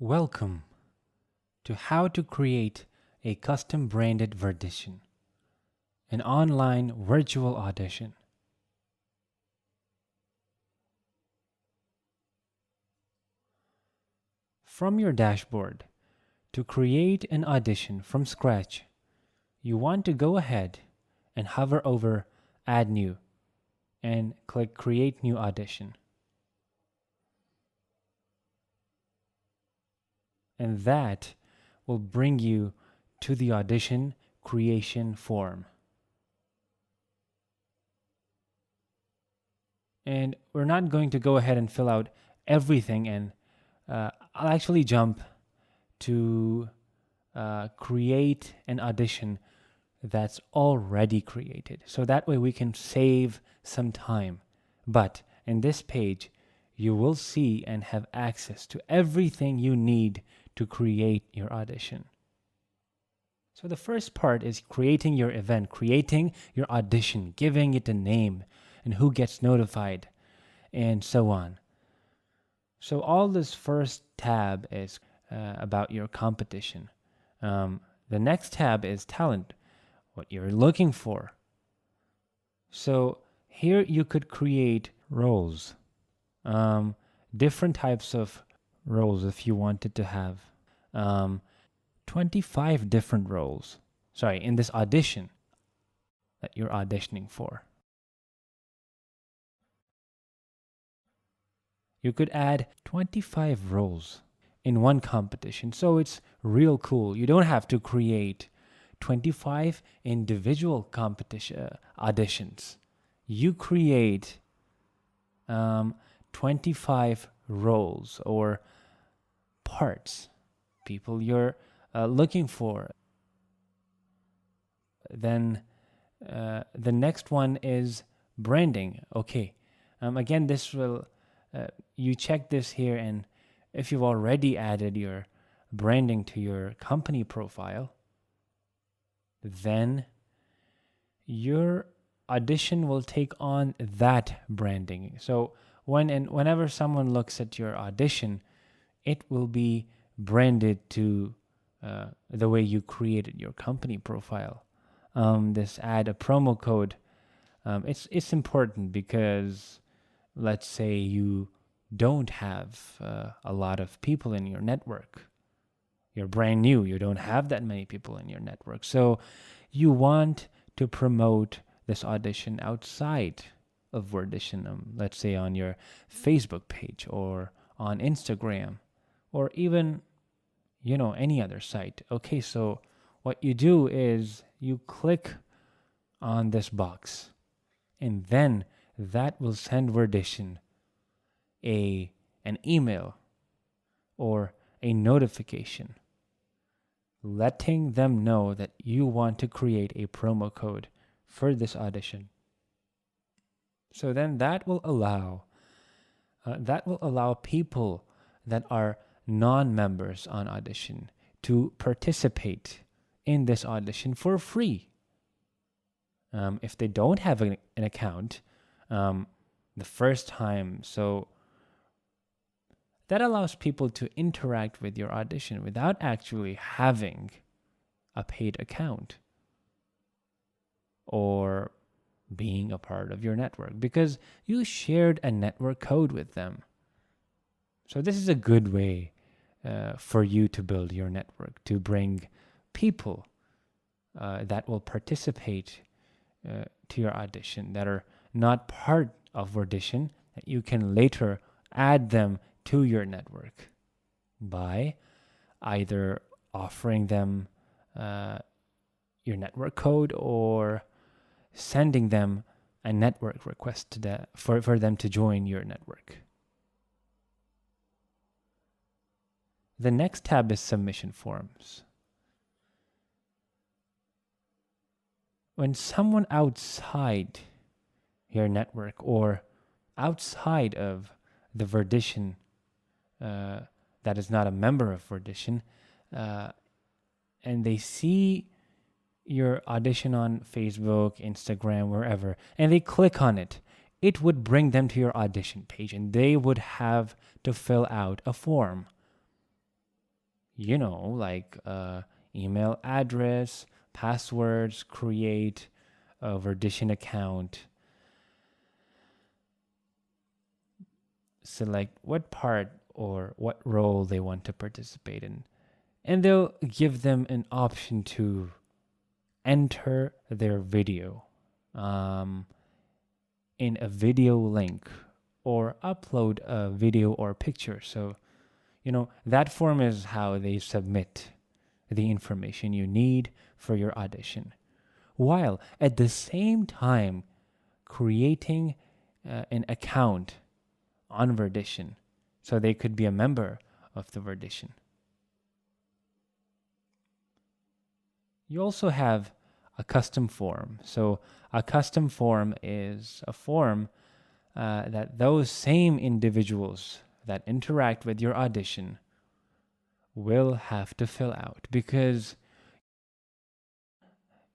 Welcome to how to create a custom branded Virdition, an online virtual audition. From your dashboard, to create an audition from scratch, you want to go ahead and hover over Add New and click Create New Audition. And that will bring you to the audition creation form. And we're not going to go ahead and fill out everything, and I'll actually jump to create an audition that's already created. So that way we can save some time. But in this page, you will see and have access to everything you need to create your audition. So the first part is creating your event, creating your audition, giving it a name and who gets notified and so on. So all this first tab is about your competition. The next tab is talent, what you're looking for. So here you could create roles, different types of roles if you wanted to have 25 different roles, in this audition that you're auditioning for. You could add 25 roles in one competition, so it's real cool. You don't have to create 25 individual competition auditions. You create 25 roles or parts, people you're looking for. Then the next one is branding. Okay, again, this will you check this here, and if you've already added your branding to your company profile, then your audition will take on that branding. So whenever someone looks at your audition, it will be branded to the way you created your company profile. This add a promo code, it's important because let's say you don't have a lot of people in your network. You're brand new. You don't have that many people in your network. So you want to promote this audition outside of Virdition, let's say on your Facebook page or on Instagram or even, any other site. Okay, so what you do is you click on this box, and then that will send Virdition an email or a notification letting them know that you want to create a promo code for this audition. So then that will allow people that are non-members on Audition to participate in this audition for free. If they don't have an account the first time, so that allows people to interact with your audition without actually having a paid account or being a part of your network, because you shared a network code with them. So this is a good way for you to build your network, to bring people that will participate to your audition that are not part of Virdition, that you can later add them to your network by either offering them your network code or sending them a network request for them to join your network. The next tab is submission forms. When someone outside your network or outside of the Virdition that is not a member of Virdition, and they see your audition on Facebook, Instagram, wherever, and they click on it, it would bring them to your audition page, and they would have to fill out a form. like email address, passwords, create a Virdition account, select what part or what role they want to participate in, and they'll give them an option to enter their video in a video link or upload a video or picture. So, that form is how they submit the information you need for your audition, while at the same time creating an account on Virdition so they could be a member of the Virdition. You also have a custom form. So a custom form is a form that those same individuals that interact with your audition will have to fill out, because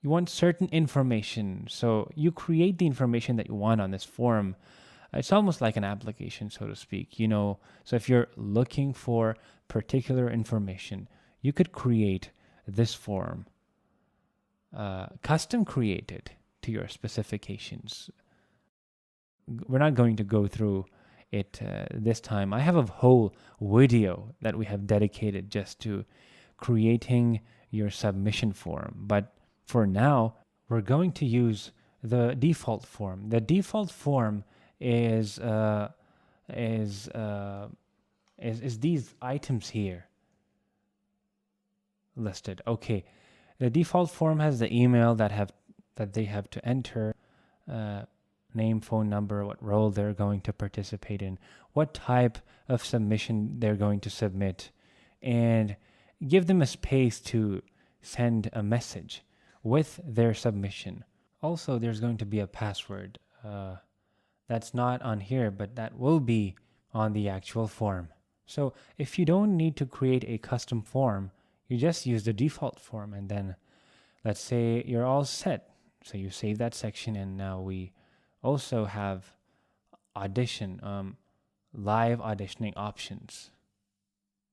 you want certain information. So you create the information that you want on this form. It's almost like an application, so to speak. So if you're looking for particular information, you could create this form, custom created to your specifications. We're not going to go through it this time. I have a whole video that we have dedicated just to creating your submission form. But for now, we're going to use the default form. The default form is these items here listed. Okay, the default form has the email that they have to enter, name, phone number, what role they're going to participate in, what type of submission they're going to submit, and give them a space to send a message with their submission. Also, there's going to be a password that's not on here, but that will be on the actual form. So if you don't need to create a custom form, you just use the default form, and then let's say you're all set. So you save that section, and now we also have audition, live auditioning options.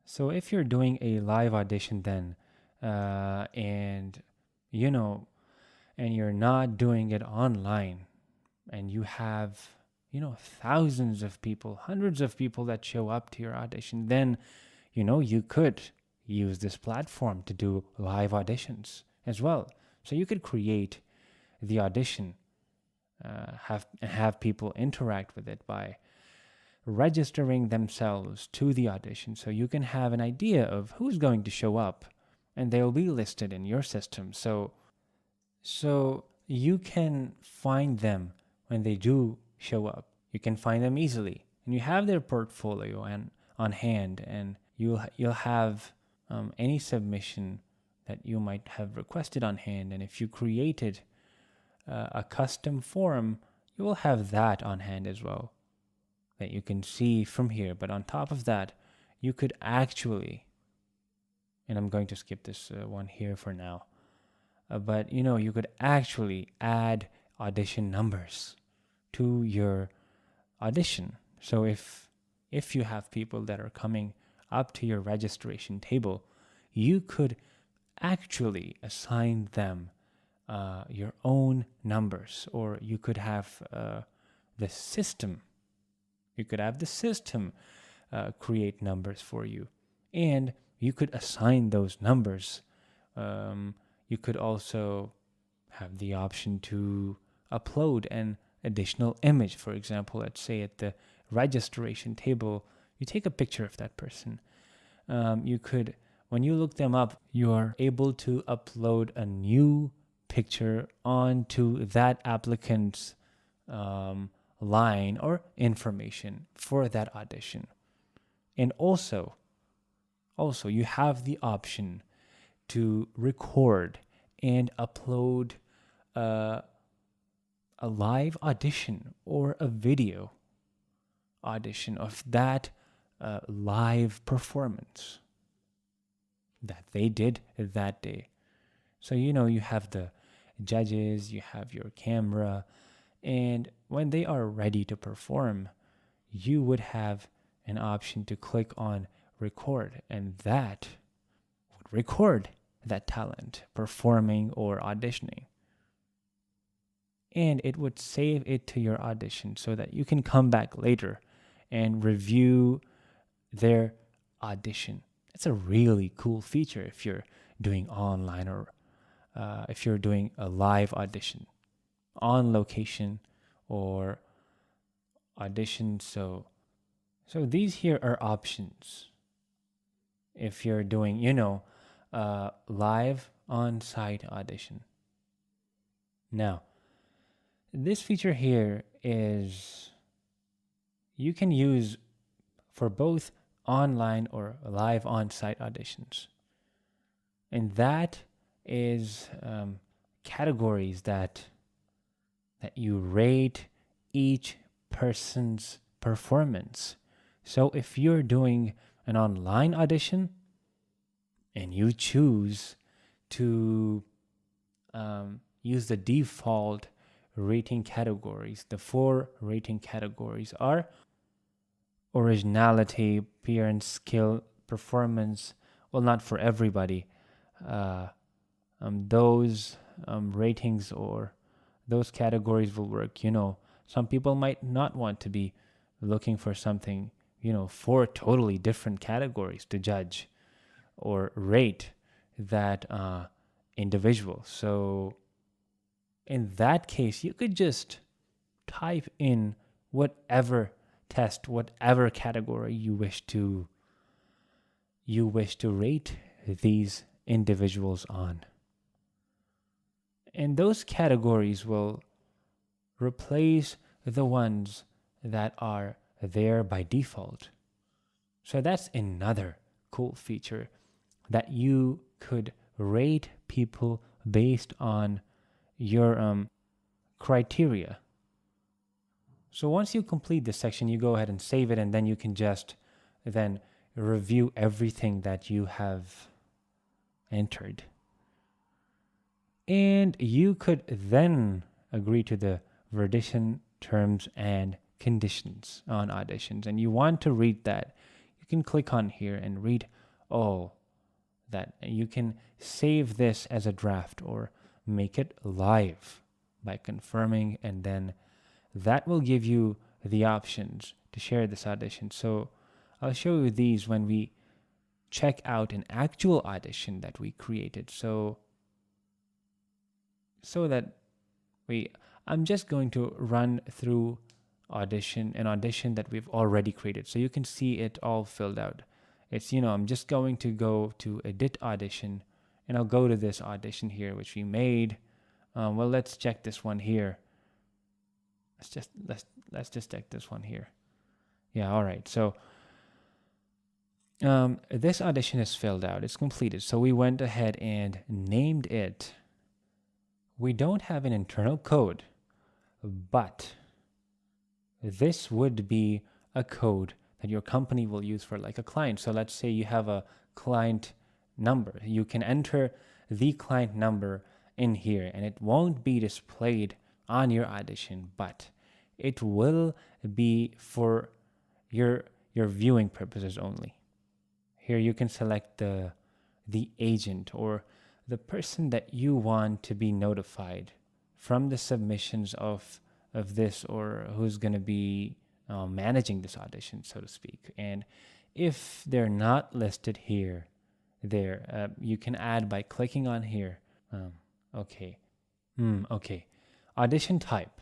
So if you're doing a live audition then, and you're not doing it online, and you have, thousands of people, hundreds of people that show up to your audition, then, you could use this platform to do live auditions as well. So you could create the audition, have people interact with it by registering themselves to the audition, so you can have an idea of who's going to show up, and they'll be listed in your system. So you can find them when they do show up. You can find them easily, and you have their portfolio on hand, and you'll have any submission that you might have requested on hand. And if you created a custom form, you will have that on hand as well that you can see from here. But on top of that, you could actually, and I'm going to skip this one here for now, but you could actually add audition numbers to your audition. So if you have people that are coming up to your registration table, you could actually assign them your own numbers, or you could have the system. You could have the system create numbers for you, and you could assign those numbers. You could also have the option to upload an additional image. For example, let's say at the registration table, you take a picture of that person. You could, when you look them up, you are able to upload a new picture onto that applicant's line or information for that audition. And also you have the option to record and upload a live audition or a video audition of that live performance that they did that day. So you have the judges, you have your camera, and when they are ready to perform, you would have an option to click on record, and that record that talent performing or auditioning. And it would save it to your audition so that you can come back later and review their audition. It's a really cool feature if you're doing online or if you're doing a live audition on location or audition. So these here are options if you're doing, live on-site audition. Now, this feature here is you can use for both online or live on-site auditions. And that is categories that you rate each person's performance. So if you're doing an online audition and you choose to use the default rating categories, the 4 rating categories are originality, appearance, skill, performance. Well, not for everybody. Those ratings or those categories will work. Some people might not want to be looking for something, 4 totally different categories to judge or rate that individual. So in that case, you could just type in whatever test, whatever category you wish to rate these individuals on. And those categories will replace the ones that are there by default. So that's another cool feature, that you could rate people based on your criteria. So once you complete this section, you go ahead and save it, and then you can just then review everything that you have entered. And you could then agree to the Virdition terms and conditions on auditions. And you want to read that, you can click on here and read all that. You can save this as a draft or make it live by confirming, and then that will give you the options to share this audition. So I'll show you these when we check out an actual audition that we created. So that I'm just going to run through an audition that we've already created. So you can see it all filled out. It's, I'm just going to go to edit audition, and I'll go to this audition here, which we made. Well, let's check this one here. Let's just check this one here. Yeah, all right. So this audition is filled out. It's completed. So we went ahead and named it. We don't have an internal code, but this would be a code that your company will use for like a client. So let's say you have a client number. You can enter the client number in here, and it won't be displayed on your audition, but it will be for your viewing purposes only. Here you can select the agent or the person that you want to be notified from the submissions of this, or who's going to be managing this audition, so to speak. And if they're not listed here, you can add by clicking on here. Okay. Audition type.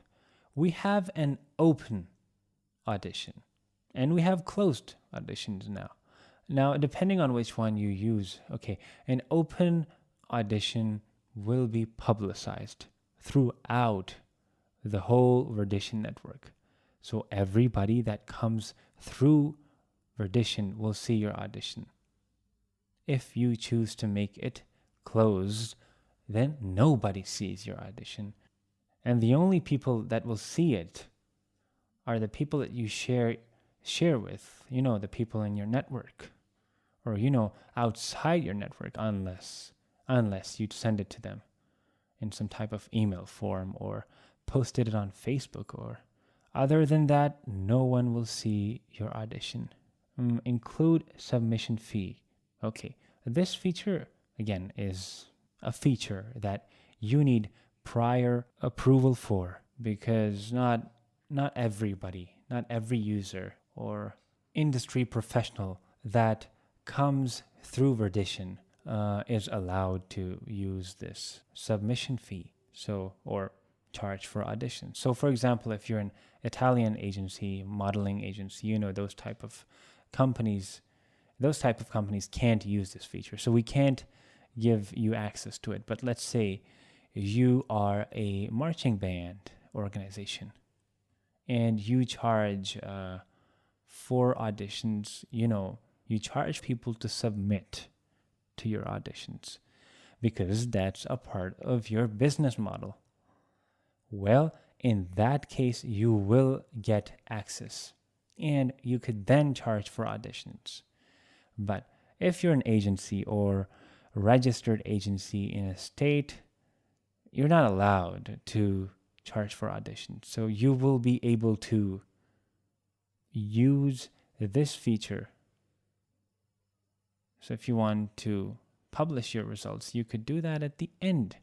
We have an open audition, and we have closed auditions now. Now, depending on which one you use, an open audition will be publicized throughout the whole Virdition network. So everybody that comes through Virdition will see your audition. If you choose to make it closed, then nobody sees your audition. And the only people that will see it are the people that you share with, the people in your network, or, outside your network, unless you send it to them in some type of email form or posted it on Facebook. Or other than that, no one will see your audition. Include submission fee. Okay, this feature again, is a feature that you need prior approval for, because not everybody, not every user or industry professional that comes through Virdition is allowed to use this submission fee, so, or charge for audition. So for example, if you're an Italian agency, modeling agency, those type of companies can't use this feature. So we can't give you access to it. But let's say you are a marching band organization and you charge for auditions, you charge people to submit to your auditions because that's a part of your business model. Well, in that case, you will get access and you could then charge for auditions. But if you're an agency or registered agency in a state, you're not allowed to charge for auditions. So you will be able to use this feature. So if you want to publish your results, you could do that at the end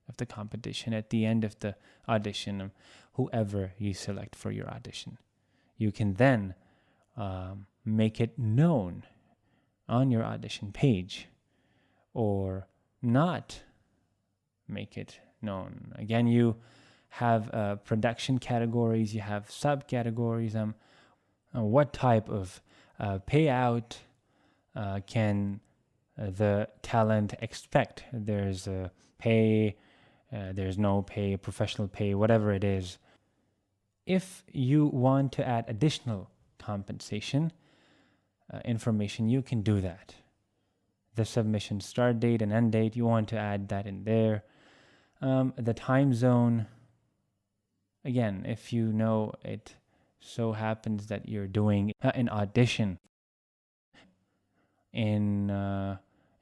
of the competition, at the end of the audition, whoever you select for your audition. You can then make it known on your audition page or not make it known. Again, you have production categories, you have subcategories. What type of payout can the talent expect? There's a pay, there's no pay, professional pay, whatever it is. If you want to add additional compensation information, you can do that. The submission start date and end date, you want to add that in there. The time zone, again, if you know it so happens that you're doing an audition in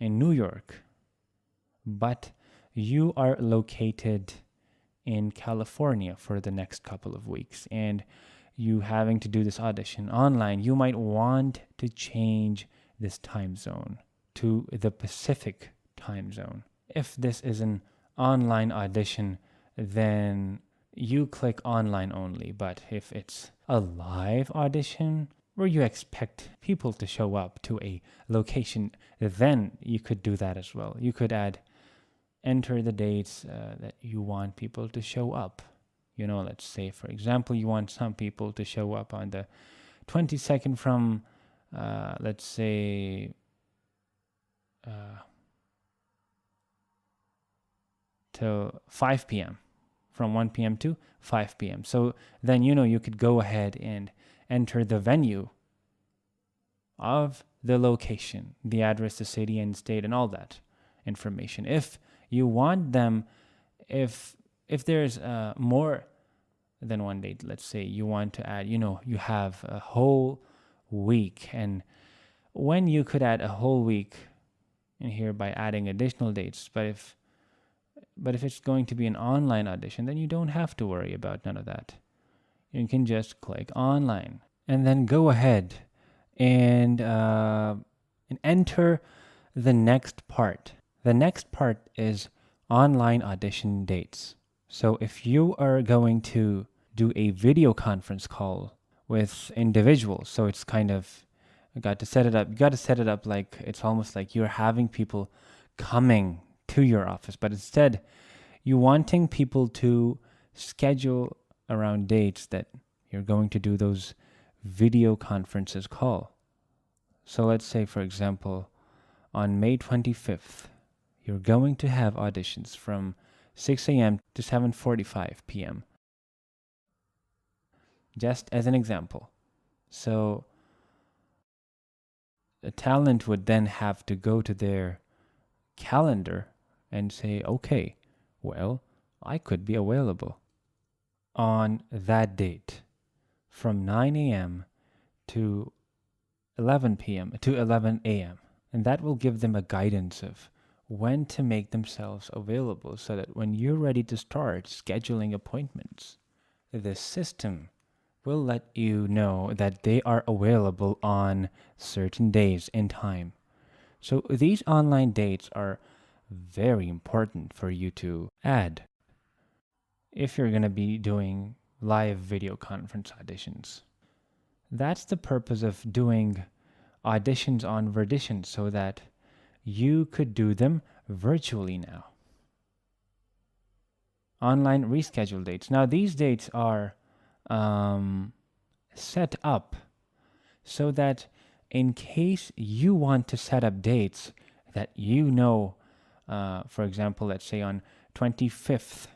New York, but you are located in California for the next couple of weeks and you having to do this audition online, you might want to change this time zone to the Pacific time zone. If this is an online audition, then you click online only. But if it's a live audition where you expect people to show up to a location, then you could do that as well. You could enter the dates that you want people to show up. Let's say, for example, you want some people to show up on the 22nd from, let's say, till 5 p.m. from 1 p.m. to 5 p.m. So then, you could go ahead and enter the venue of the location, the address, the city and state, and all that information. If you want them, if there's more than one date, let's say you want to add, you have a whole week, and when you could add a whole week in here by adding additional dates, but if it's going to be an online audition, then you don't have to worry about none of that. You can just click online and then go ahead and enter the next part. The next part is online audition dates. So if you are going to do a video conference call with individuals, so it's kind of, you got to set it up like it's almost like you're having people coming to your office, but instead you wanting people to schedule around dates that you're going to do those video conferences call. So let's say, for example, on May 25th, you're going to have auditions from 6 a.m. to 7:45 p.m. Just as an example. So the talent would then have to go to their calendar and say, okay, well, I could be available on that date from 9 a.m. to 11 p.m. to 11 a.m. And that will give them a guidance of when to make themselves available so that when you're ready to start scheduling appointments, the system will let you know that they are available on certain days and time. So these online dates are very important for you to add if you're going to be doing live video conference auditions. That's the purpose of doing auditions on Virdition, so that you could do them virtually now. Online reschedule dates. Now, these dates are set up so that in case you want to set up dates that for example, let's say on 25th,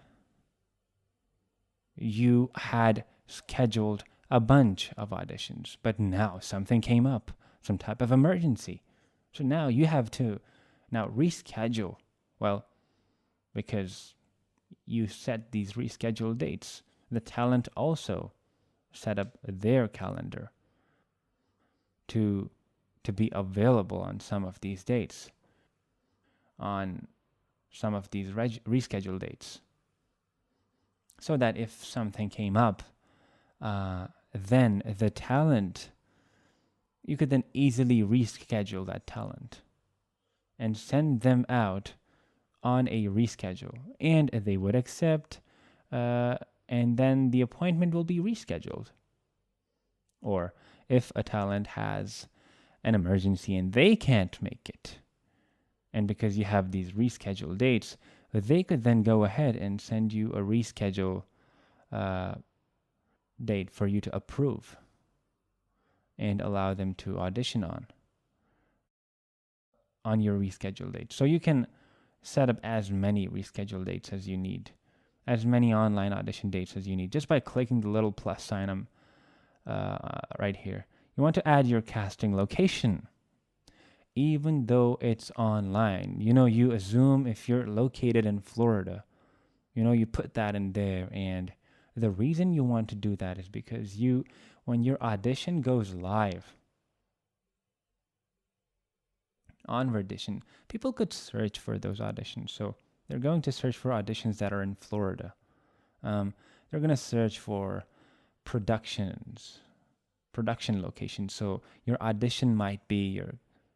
you had scheduled a bunch of auditions, but now something came up, some type of emergency. So now you have to now reschedule. Well, because you set these rescheduled dates, the talent also set up their calendar to be available on some of these dates, on some of these rescheduled dates, so that if something came up, then the talent, you could then easily reschedule that talent and send them out on a reschedule, and they would accept, and then the appointment will be rescheduled. Or if a talent has an emergency and they can't make it, and because you have these rescheduled dates, they could then go ahead and send you a reschedule date for you to approve and allow them to audition on your rescheduled date. So you can set up as many reschedule dates as you need, as many online audition dates as you need, just by clicking the little plus sign right here. You want to add your casting location, even though it's online. You assume if you're located in Florida, you put that in there. And the reason you want to do that is because when your audition goes live on Virdition, people could search for those auditions. So they're going to search for auditions that are in Florida. They're going to search for production locations. So your audition might be,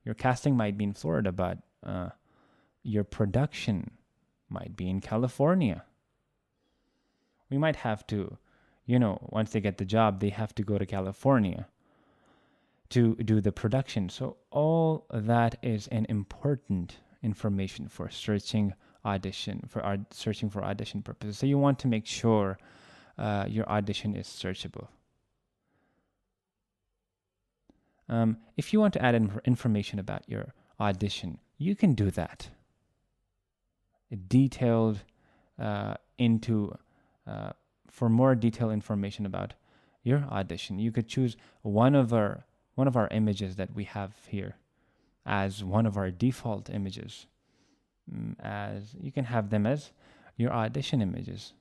your casting might be in Florida, but your production might be in California. We might have to, once they get the job, they have to go to California to do the production. So all that is an important information for searching for audition purposes. So you want to make sure your audition is searchable. If you want to add information about your audition, you can do that. For more detailed information about your audition, you could choose one of our images that we have here as one of our default images. As you can have them as your audition images,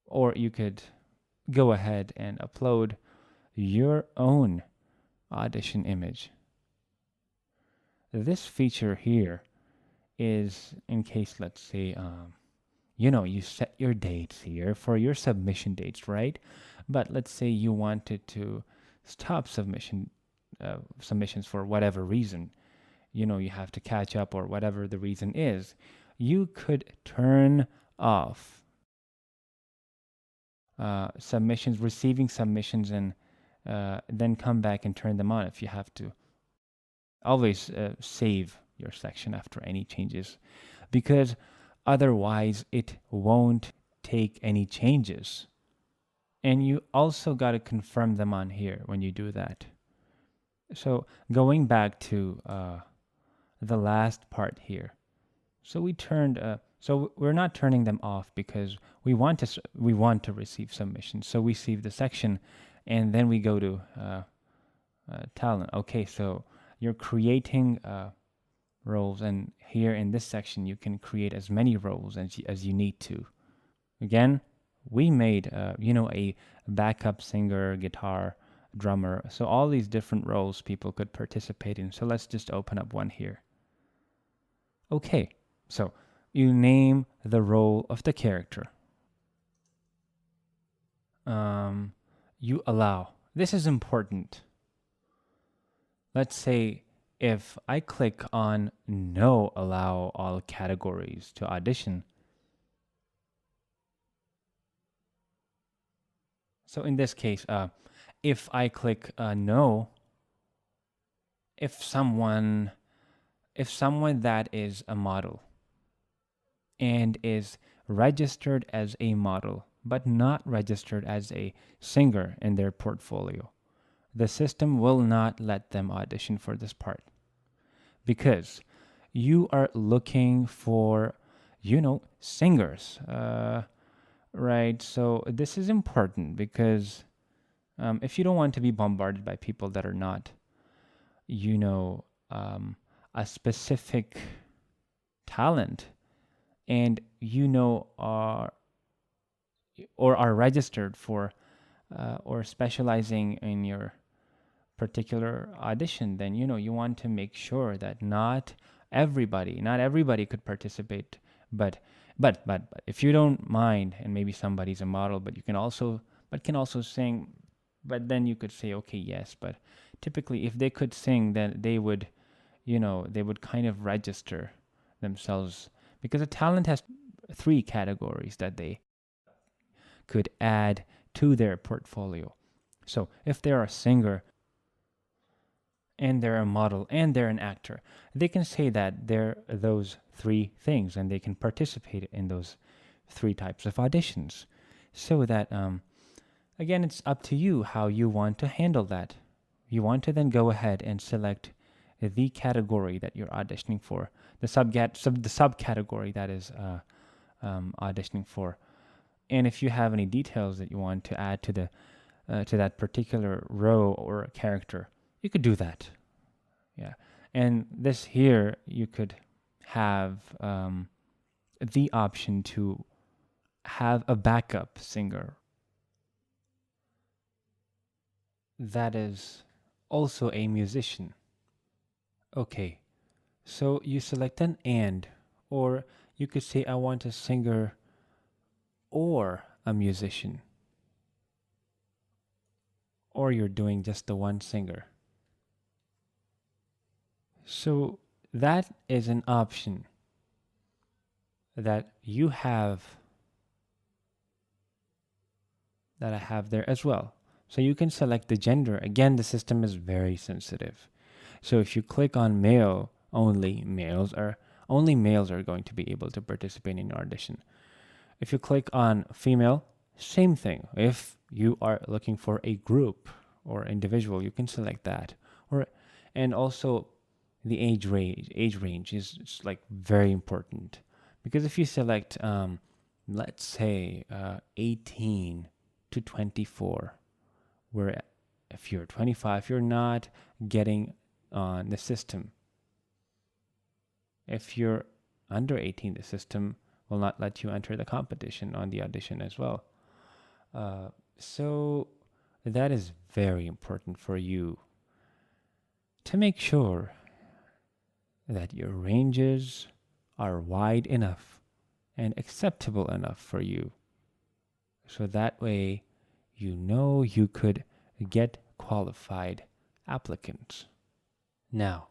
or you could go ahead and upload your own audition image. This feature here is in case, let's say, you set your dates here for your submission dates, right? But let's say you wanted to stop submissions for whatever reason. You have to catch up, or whatever the reason is. You could turn off receiving submissions, and then come back and turn them on if you have to. Always save your section after any changes, because otherwise it won't take any changes. And you also got to confirm them on here when you do that. So going back to the last part here. So we're not turning them off because we want to receive submissions. So we save the section, and then we go to talent. Okay, so you're creating roles, and here in this section you can create as many roles as you need to. Again, we made a backup singer, guitar, drummer. So all these different roles people could participate in. So let's just open up one here. Okay, so you name the role of the character. You allow. This is important. Let's say if I click on no, allow all categories to audition, so in this case, if I click no, if someone that is a model and is registered as a model but not registered as a singer in their portfolio, the system will not let them audition for this part, because you are looking for, singers, right? So this is important because if you don't want to be bombarded by people that are not, a specific talent, and are or are registered for or specializing in your particular audition, then you want to make sure that not everybody could participate. But if you don't mind, and maybe somebody's a model, but can also sing, but then you could say, okay, yes, but typically if they could sing, then they would kind of register themselves, because a talent has 3 categories that they could add to their portfolio. So if they're a singer and they're a model and they're an actor, they can say that they're those 3 things, and they can participate in those 3 types of auditions. So that again, it's up to you how you want to handle that. You want to then go ahead and select the category that you're auditioning for, the subcategory that is auditioning for. And if you have any details that you want to add to that particular row or character, you could do that. Yeah. And this here, you could have the option to have a backup singer that is also a musician. Okay, so you select an and, or you could say, I want a singer or a musician, or you're doing just the one singer. So that is an option that you have, that I have there as well. So you can select the gender. Again, the system is very sensitive. So if you click on male, only males are going to be able to participate in your audition. If you click on female, same thing. If you are looking for a group or individual, you can select that. And also the age range is like very important, because if you select let's say 18 to 24, where if you're 25, you're not getting on the system. If you're under 18, the system will not let you enter the competition on the audition as well. So that is very important for you to make sure that your ranges are wide enough and acceptable enough for you. So that way, you could get qualified applicants. Now,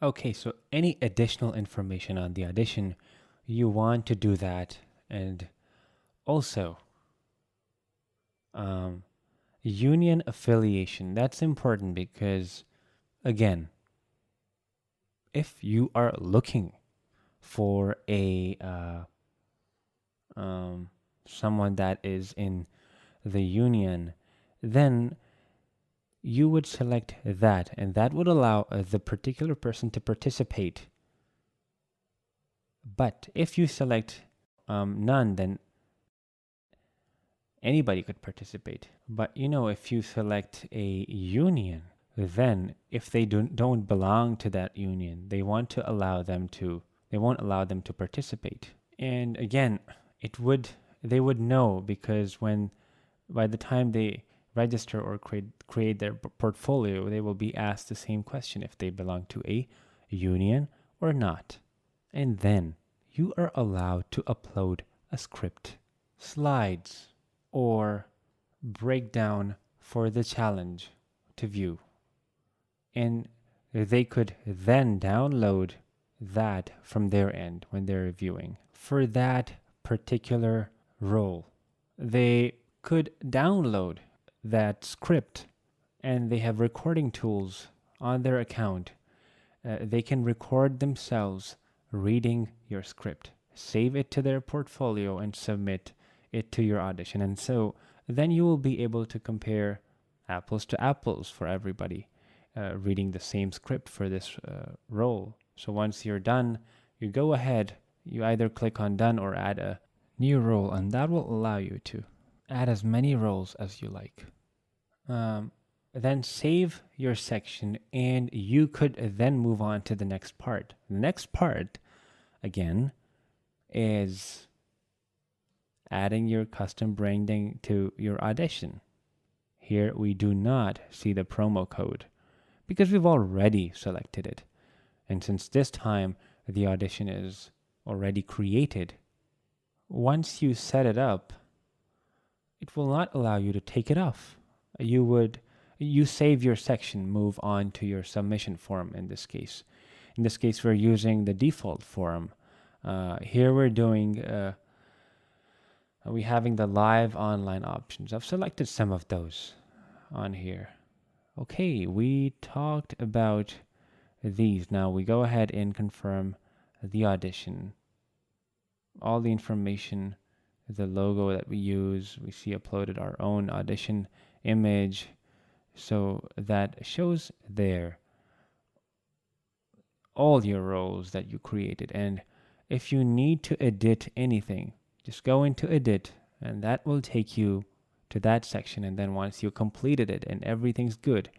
okay, so any additional information on the audition, you want to do that. And also, union affiliation. That's important because, again, if you are looking for a someone that is in the union, then you would select that, and that would allow the particular person to participate. But if you select none, then Anybody could participate. But if you select a union, then if they don't belong to that union, they won't allow them to participate. And again, they would know, because by the time they register or create their portfolio, they will be asked the same question if they belong to a union or not. And then you are allowed to upload a script, slides, or breakdown for the challenge to view. And they could then download that from their end when they're reviewing. For that particular role, they could download that script, and they have recording tools on their account. They can record themselves reading your script, save it to their portfolio, and submit it to your audition. And so then you will be able to compare apples to apples for everybody reading the same script for this role. So once you're done, you go ahead, you either click on done or add a new role, and that will allow you to add as many roles as you like. Then save your section, and you could then move on to the next part. The next part, again, is adding your custom branding to your audition. Here we do not see the promo code because we've already selected it. And since this time the audition is already created, once you set it up, it will not allow you to take it off. You save your section, move on to your submission form in this case. In this case, we're using the default form. Here we're doing, we having the live online options. I've selected some of those on here. Okay, we talked about these. Now we go ahead and confirm the audition. All the information, the logo that we use, we see uploaded our own audition image. So that shows there all your roles that you created. And if you need to edit anything, just go into edit, and that will take you to that section. And then once you completed it and everything's good,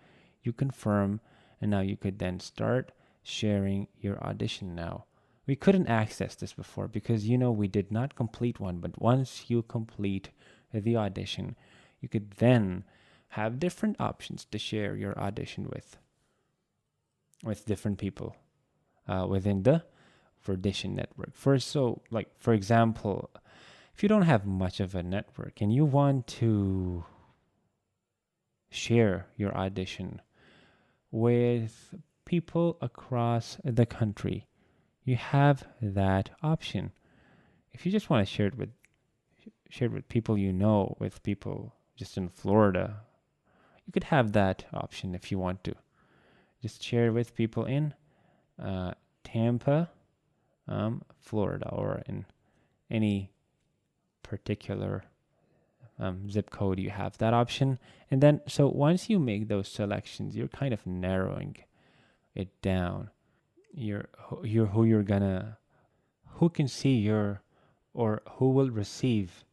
you confirm, and now you could then start sharing your audition. Now we couldn't access this before because we did not complete one, but once you complete the audition, you could then have different options to share your audition with different people within the Virdition network. For example, if you don't have much of a network and you want to share your audition with people across the country, you have that option. If you just want to share it with people with people just in Florida, you could have that option if you want to. Just share with people in Tampa, Florida, or in any particular zip code. You have that option. And then, so once you make those selections, you're kind of narrowing it down. Who can see or who will receive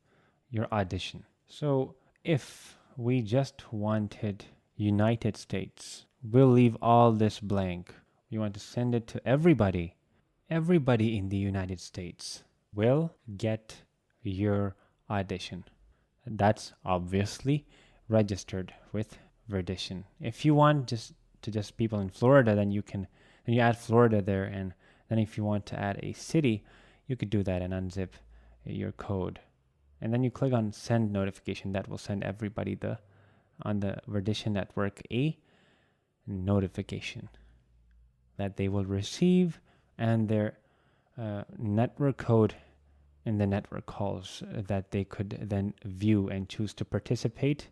your audition. So if we just wanted United States, we'll leave all this blank. We want to send it to everybody. Everybody in the United States will get your audition. That's obviously registered with Virdition. If you want just people in Florida, then you add Florida there, and then if you want to add a city, you could do that and unzip your code. And then you click on send notification. That will send everybody on the Virdition network a notification that they will receive, and their network code in the network calls that they could then view and choose to participate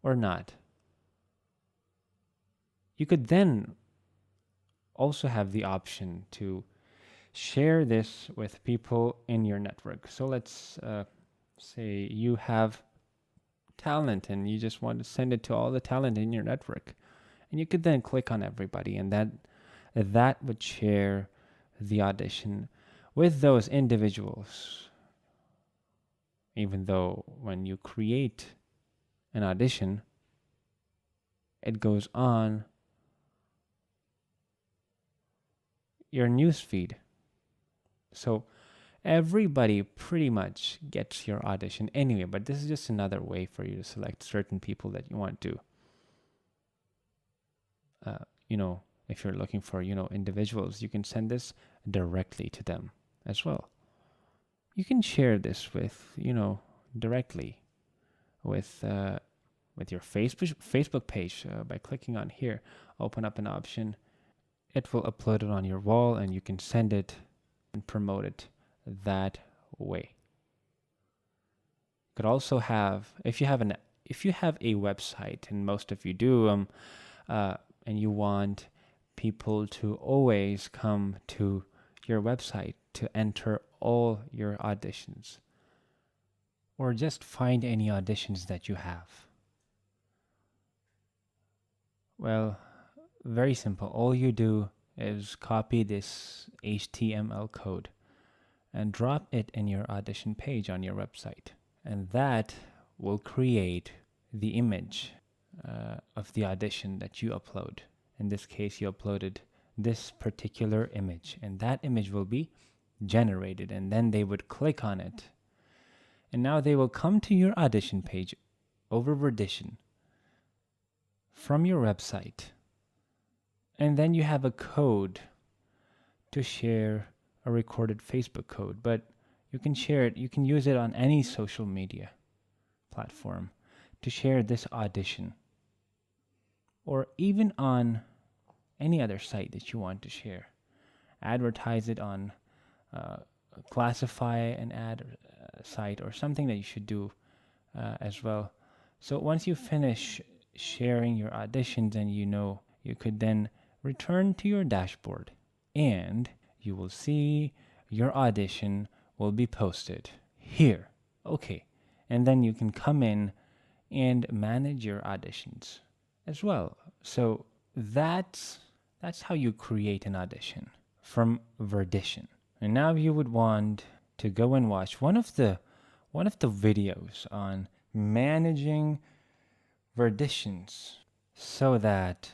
or not. You could then also have the option to share this with people in your network. So let's say you have talent and you just want to send it to all the talent in your network. And you could then click on everybody, and that would share the audition with those individuals. even though when you create an audition, it goes on your newsfeed. So everybody pretty much gets your audition anyway, but this is just another way for you to select certain people that you want to, if you're looking for, individuals, you can send this directly to them as well. You can share this with, directly with your Facebook page by clicking on here. Open up an option. It will upload it on your wall, and you can send it and promote it that way. You could also have, if you have a website, and most of you do, and you want people to always come to your website to enter all your auditions, or just find any auditions that you have. Well, very simple. All you do is copy this HTML code and drop it in your audition page on your website. And that will create the image of the audition that you upload. In this case, you uploaded this particular image, and that image will be generated, and then they would click on it. And now they will come to your audition page over Virdition from your website. And then you have a code to share, a recorded Facebook code, but you can share it, you can use it on any social media platform to share this audition, or even on any other site that you want to share. Advertise it on classify an ad site or something that you should do as well. So once you finish sharing your auditions, and you could then return to your dashboard, and you will see your audition will be posted here. Okay. And then you can come in and manage your auditions as well. So that's how you create an audition from Virdition. And now you would want to go and watch one of the videos on managing Virditions, so that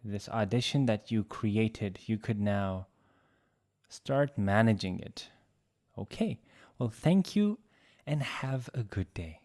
this audition that you created, you could now start managing it. Okay. Well, thank you, and have a good day.